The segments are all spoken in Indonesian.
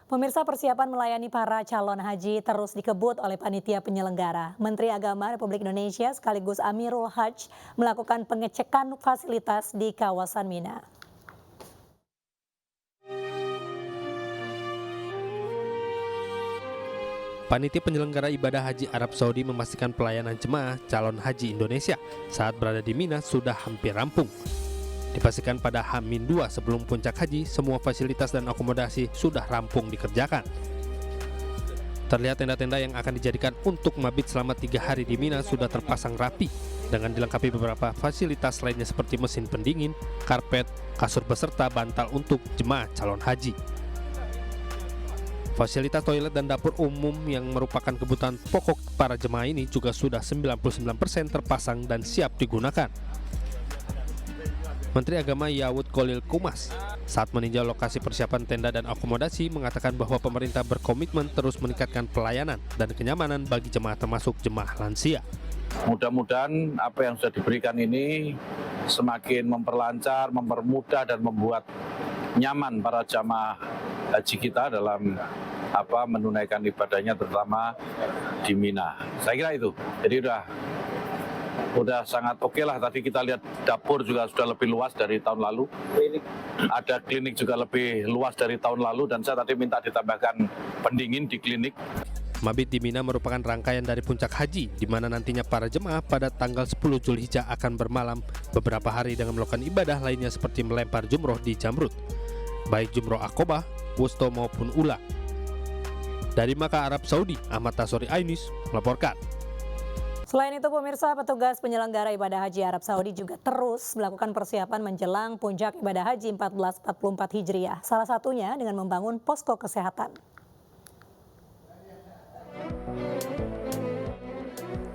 Pemirsa, persiapan melayani para calon haji terus dikebut oleh panitia penyelenggara. Menteri Agama Republik Indonesia sekaligus Amirul Hajj melakukan pengecekan fasilitas di kawasan Mina. Panitia penyelenggara ibadah haji Arab Saudi memastikan pelayanan jemaah calon haji Indonesia saat berada di Mina sudah hampir rampung. Dipastikan pada H-2 sebelum puncak haji, semua fasilitas dan akomodasi sudah rampung dikerjakan. Terlihat tenda-tenda yang akan dijadikan untuk mabit selama 3 hari di Mina sudah terpasang rapi dengan dilengkapi beberapa fasilitas lainnya seperti mesin pendingin, karpet, kasur beserta bantal untuk jemaah calon haji. Fasilitas toilet dan dapur umum yang merupakan kebutuhan pokok para jemaah ini juga sudah 99% terpasang dan siap digunakan. Menteri Agama Yawud Kolil Kumas saat meninjau lokasi persiapan tenda dan akomodasi mengatakan bahwa pemerintah berkomitmen terus meningkatkan pelayanan dan kenyamanan bagi jemaah termasuk jemaah lansia. Mudah-mudahan apa yang sudah diberikan ini semakin memperlancar, mempermudah dan membuat nyaman para jamaah haji kita dalam menunaikan ibadahnya terutama di Mina. Saya kira itu. Jadi udah sangat oke lah. Tadi kita lihat dapur juga sudah lebih luas dari tahun lalu. Ada klinik juga lebih luas dari tahun lalu dan saya tadi minta ditambahkan pendingin di klinik. Mabit di Mina merupakan rangkaian dari puncak haji, di mana nantinya para jemaah pada tanggal 10 Zulhijjah akan bermalam beberapa hari dengan melakukan ibadah lainnya seperti melempar jumroh di Jamrut, baik jumroh Aqobah, Wusto maupun Ula. Dari Makkah, Arab Saudi, Ahmad Tasori Ainis melaporkan. Selain itu, pemirsa, petugas penyelenggara ibadah haji Arab Saudi juga terus melakukan persiapan menjelang puncak ibadah haji 1444 Hijriah. Salah satunya dengan membangun posko kesehatan.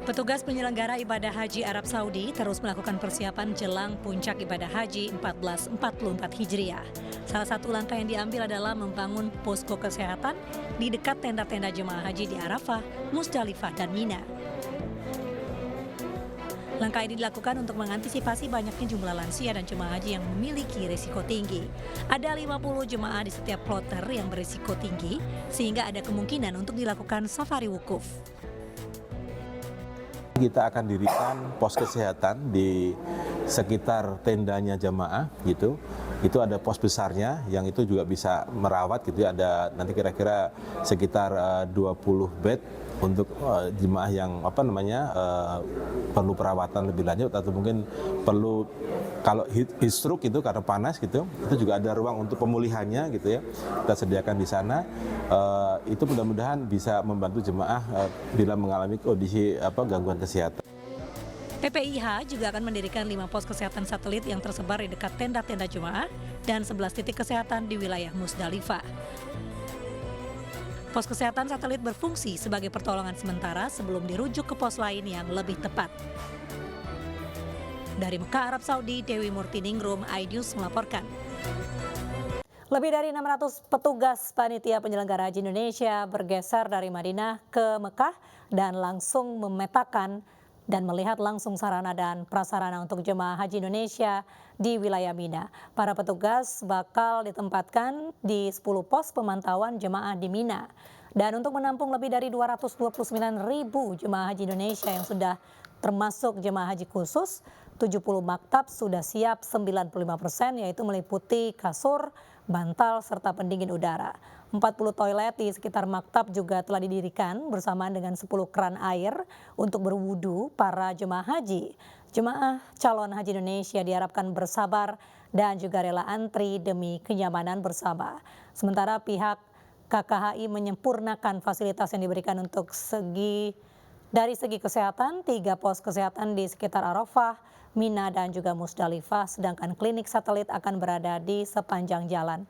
Petugas penyelenggara ibadah haji Arab Saudi terus melakukan persiapan jelang puncak ibadah haji 1444 Hijriah. Salah satu langkah yang diambil adalah membangun posko kesehatan di dekat tenda-tenda jemaah haji di Arafah, Musdalifah, dan Mina. Langkah ini dilakukan untuk mengantisipasi banyaknya jumlah lansia dan jemaah haji yang memiliki risiko tinggi. Ada 50 jemaah di setiap kloter yang berisiko tinggi, sehingga ada kemungkinan untuk dilakukan safari wukuf. Kita akan dirikan pos kesehatan di sekitar tendanya jamaah gitu. Itu ada pos besarnya yang itu juga bisa merawat gitu ya. Ada nanti kira-kira sekitar 20 bed untuk jemaah yang perlu perawatan lebih lanjut atau mungkin perlu kalau heat stroke itu karena panas gitu. Itu juga ada ruang untuk pemulihannya gitu ya. Kita sediakan di sana. Itu mudah-mudahan bisa membantu jemaah bila mengalami kondisi gangguan kesehatan. PPIH juga akan mendirikan 5 pos kesehatan satelit yang tersebar di dekat tenda-tenda jemaah dan 11 titik kesehatan di wilayah Musdalifah. Pos kesehatan satelit berfungsi sebagai pertolongan sementara sebelum dirujuk ke pos lain yang lebih tepat. Dari Mekah, Arab Saudi, Dewi Murtiningrum, iNews melaporkan. Lebih dari 600 petugas panitia penyelenggara haji Indonesia bergeser dari Madinah ke Mekah dan langsung memetakan dan melihat langsung sarana dan prasarana untuk jemaah haji Indonesia di wilayah Mina. Para petugas bakal ditempatkan di 10 pos pemantauan jemaah di Mina. Dan untuk menampung lebih dari 229.000 jemaah haji Indonesia yang sudah termasuk jemaah haji khusus, 70 maktab sudah siap 95%, yaitu meliputi kasur, bantal, serta pendingin udara. 40 toilet di sekitar maktab juga telah didirikan bersamaan dengan 10 keran air untuk berwudu para jemaah haji. Jemaah calon haji Indonesia diharapkan bersabar dan juga rela antri demi kenyamanan bersama. Sementara pihak KKHI menyempurnakan fasilitas yang diberikan untuk dari segi kesehatan, 3 pos kesehatan di sekitar Arafah, Mina, dan juga Musdalifah, sedangkan klinik satelit akan berada di sepanjang jalan.